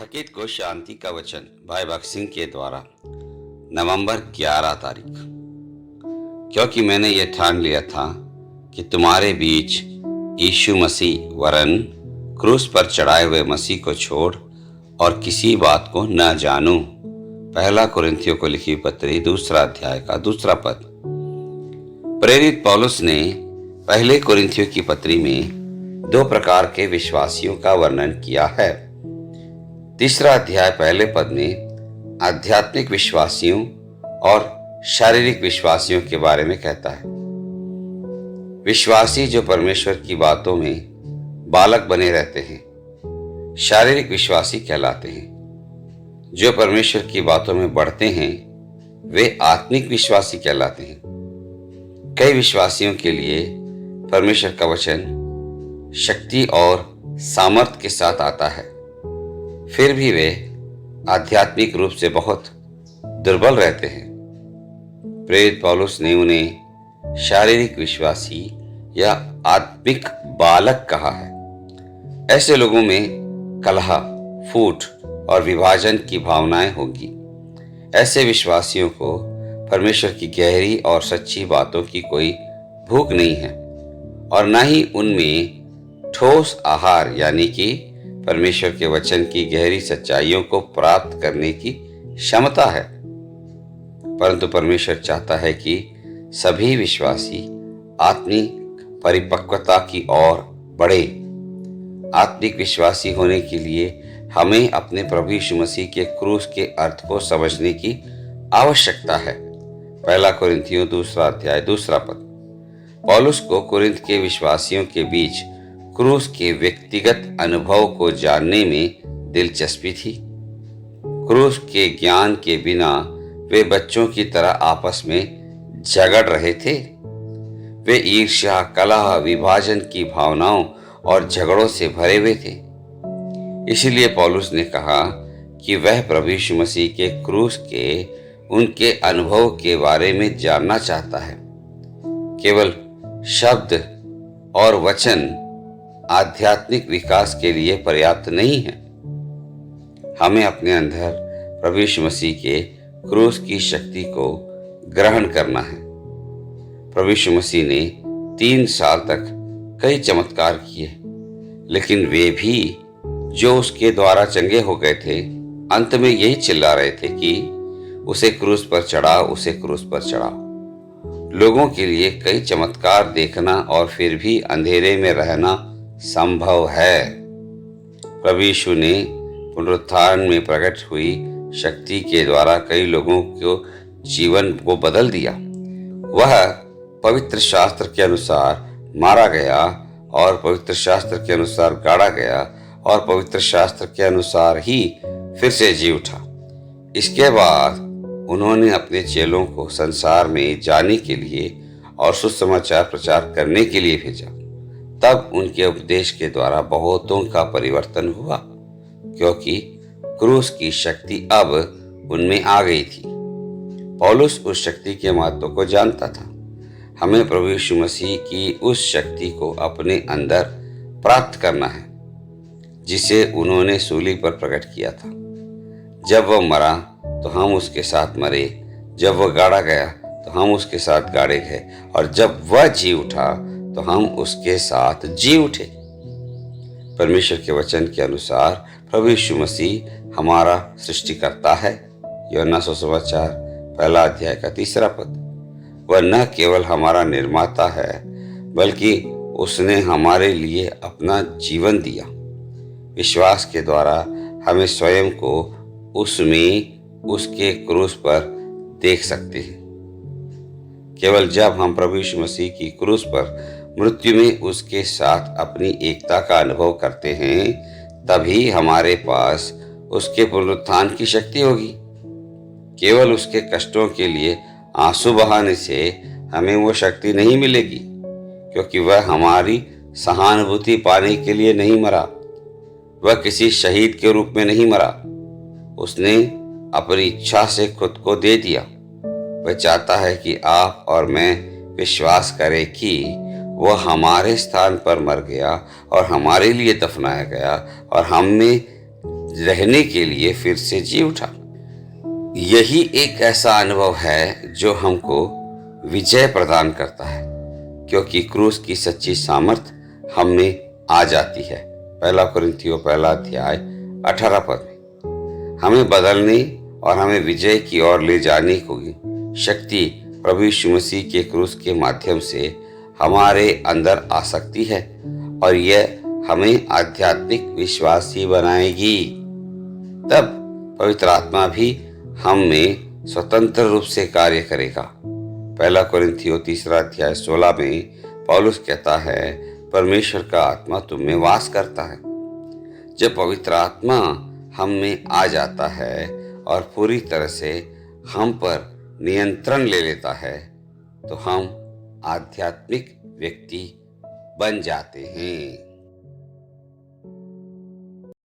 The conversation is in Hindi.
थकित को शांति का वचन भाई भगत सिंह के द्वारा नवंबर 11 तारीख। क्योंकि मैंने ये ठान लिया था कि तुम्हारे बीच यीशु मसीह वरन क्रूस पर चढ़ाए हुए मसीह को छोड़ और किसी बात को न जानूं। पहला कुरिन्थियों को लिखी पत्री 2 अध्याय का 2 पद। प्रेरित पौलुस ने पहले कुरिन्थियों की पत्री में 2 प्रकार के विश्वासियों का वर्णन किया है। 3 अध्याय पहले पद में आध्यात्मिक विश्वासियों और शारीरिक विश्वासियों के बारे में कहता है। विश्वासी जो परमेश्वर की बातों में बालक बने रहते हैं, शारीरिक विश्वासी कहलाते हैं। जो परमेश्वर की बातों में बढ़ते हैं, वे आत्मिक विश्वासी कहलाते हैं। कई विश्वासियों के लिए परमेश्वर का वचन शक्ति और सामर्थ्य के साथ आता है, फिर भी वे आध्यात्मिक रूप से बहुत दुर्बल रहते हैं। प्रेरित पौलुस ने उन्हें शारीरिक विश्वासी या आत्मिक बालक कहा है। ऐसे लोगों में कलह, फूट और विभाजन की भावनाएं होगी। ऐसे विश्वासियों को परमेश्वर की गहरी और सच्ची बातों की कोई भूख नहीं है और न ही उनमें ठोस आहार यानी कि परमेश्वर के वचन की गहरी सच्चाइयों को प्राप्त करने की क्षमता है। परंतु परमेश्वर चाहता है कि सभी विश्वासी आत्मिक परिपक्वता की ओर बढ़े। आत्मिक विश्वासी होने के लिए हमें अपने प्रभु यीशु मसीह के क्रूस के अर्थ को समझने की आवश्यकता है। पहला कुरिन्थियों 2 अध्याय 2 पद। पौलुस को कुरिन्थ के विश्वासियों के बीच क्रूस के व्यक्तिगत अनुभव को जानने में दिलचस्पी थी। क्रूस के ज्ञान के बिना वे बच्चों की तरह आपस में झगड़ रहे थे। वे ईर्ष्या, कलह, विभाजन की भावनाओं और झगड़ों से भरे हुए थे। इसीलिए पौलुस ने कहा कि वह प्रभु यीशु मसीह के क्रूस के उनके अनुभव के बारे में जानना चाहता है। केवल शब्द और वचन आध्यात्मिक विकास के लिए पर्याप्त नहीं है। हमें अपने अंदर प्रभु यीशु मसीह के क्रूस की शक्ति को ग्रहण करना है। प्रभु यीशु मसीह ने 3 साल तक कई चमत्कार किए, लेकिन वे भी जो उसके द्वारा चंगे हो गए थे, अंत में यही चिल्ला रहे थे कि उसे क्रूस पर चढ़ाओ, उसे क्रूस पर चढ़ाओ। लोगों के लिए कई चमत्कार देखना और फिर भी अंधेरे में रहना संभव है। प्रभु यीशु ने पुनरुत्थान में प्रकट हुई शक्ति के द्वारा कई लोगों को जीवन को बदल दिया। वह पवित्र शास्त्र के अनुसार मारा गया और पवित्र शास्त्र के अनुसार गाड़ा गया और पवित्र शास्त्र के अनुसार ही फिर से जी उठा। इसके बाद उन्होंने अपने चेलों को संसार में जाने के लिए और सुसमाचार प्रचार करने के लिए भेजा। तब उनके उपदेश के द्वारा बहुतों का परिवर्तन हुआ, क्योंकि क्रूस की शक्ति अब उनमें आ गई थी। पौलुस उस शक्ति के महत्व को जानता था। हमें प्रभु यीशु मसीह की उस शक्ति को अपने अंदर प्राप्त करना है, जिसे उन्होंने सूली पर प्रकट किया था। जब वह मरा तो हम उसके साथ मरे, जब वह गाड़ा गया तो हम उसके साथ गाड़े गए, और जब वह जी उठा तो हम उसके साथ जी उठे। परमेश्वर के वचन के अनुसार प्रभु यीशु मसीह हमारा सृष्टिकर्ता है। यूहन्ना सुसमाचार 1 अध्याय का 3 पद। वह न केवल हमारा निर्माता है, बल्कि उसने हमारे लिए अपना जीवन दिया। विश्वास के द्वारा हमें स्वयं को उसमें उसके क्रूस पर देख सकते हैं। केवल जब हम प्रभु यीशु मसीह की क्रूस पर मृत्यु में उसके साथ अपनी एकता का अनुभव करते हैं, तभी हमारे पास उसके पुनरुत्थान की शक्ति होगी। केवल उसके कष्टों के लिए आंसू बहाने से हमें वो शक्ति नहीं मिलेगी, क्योंकि वह हमारी सहानुभूति पाने के लिए नहीं मरा। वह किसी शहीद के रूप में नहीं मरा। उसने अपनी इच्छा से खुद को दे दिया। वह चाहता है कि आप और मैं विश्वास करें कि वह हमारे स्थान पर मर गया और हमारे लिए दफनाया गया और हम में रहने के लिए फिर से जी उठा। यही एक ऐसा अनुभव है जो हमको विजय प्रदान करता है, क्योंकि क्रूस की सच्ची सामर्थ हम में आ जाती है। पहला कुरिन्थियों पहला अध्याय 18 पद में हमें बदलने और हमें विजय की ओर ले जाने की शक्ति प्रभु यीशु मसीह के क्रूस के माध्यम से हमारे अंदर आ सकती है, और यह हमें आध्यात्मिक विश्वासी बनाएगी। तब पवित्र आत्मा भी हम में स्वतंत्र रूप से कार्य करेगा। पहला कुरिन्थियों तीसरा अध्याय 16 में पौलुस कहता है, परमेश्वर का आत्मा तुम में वास करता है। जब पवित्र आत्मा हम में आ जाता है और पूरी तरह से हम पर नियंत्रण ले लेता है, तो हम आध्यात्मिक व्यक्ति बन जाते हैं।